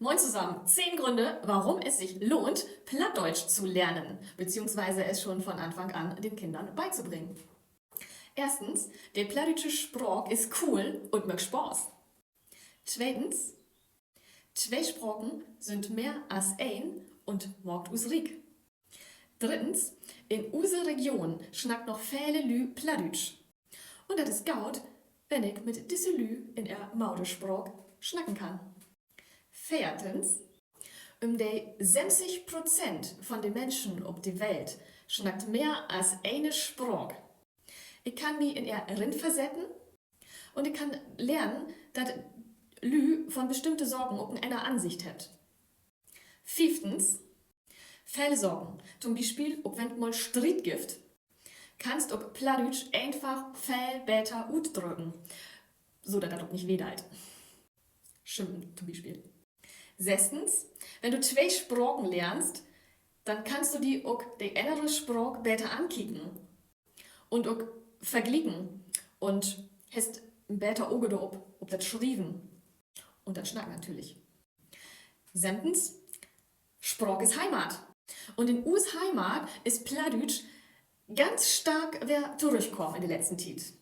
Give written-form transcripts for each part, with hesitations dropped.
Moin zusammen. 10 Gründe, warum es sich lohnt, Plattdeutsch zu lernen, beziehungsweise es schon von Anfang an den Kindern beizubringen. Erstens, der plattdeutsche Sprach ist cool und macht Spaß. Zweitens, zwei Sprachen sind mehr als ein und macht us rik. Drittens, in unserer Region schnackt noch viele Lü Plattdeutsch. Und das ist gaut, wenn ich mit diese Lü in der Maudersprach schnacken kann. Viertens, die 70% von den Menschen auf der Welt schnackt mehr als eine Sprache. Ich kann mich in ihr Rind versetzen und ich kann lernen, dass Lü von bestimmten Sorgen auf eine Ansicht hat. Fünftens, viele Sorgen, zum Beispiel, ob wenn mal Streit gibt, kannst auf Plattdeutsch einfach viel besser ausdrücken, so dass das auch nicht wehtut. Schimpfen zum Beispiel. Sechstens, wenn du zwei Sprachen lernst, dann kannst du die auch die andere Sprache besser ankicken und auch vergleichen und hast ein besser Auge da ob das Schreiben und das Schnacken natürlich. Siebtens, Sprache ist Heimat. Und in us Heimat ist Plattdeutsch ganz stark wer zurückgekommen in der letzten Zeit.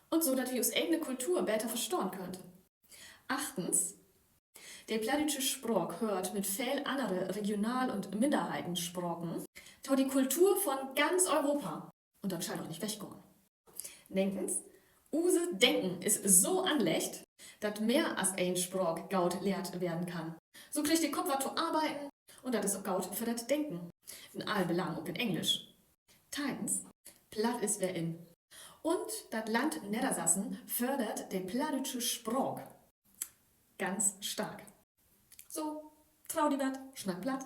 Und so, dass wir uns eigene Kultur besser verstehen können. Achtens, der plattdeutsche Sprach hört mit vielen anderen Regional- und Minderheitensprachen zu die Kultur von ganz Europa. Und das scheint auch nicht weggehen. Neuntens, use Denken ist so anlegt, dass mehr als ein Sprach gaut lehrt werden kann. So kriegt der Kopf was zu arbeiten und das ist auch gaut für das Denken. In allen Belangen, auch in Englisch. Teils, platt ist wer in. Und das Land Niedersachsen fördert den plattdeutschen Sprach ganz stark. So, trau die wat, schnack platt.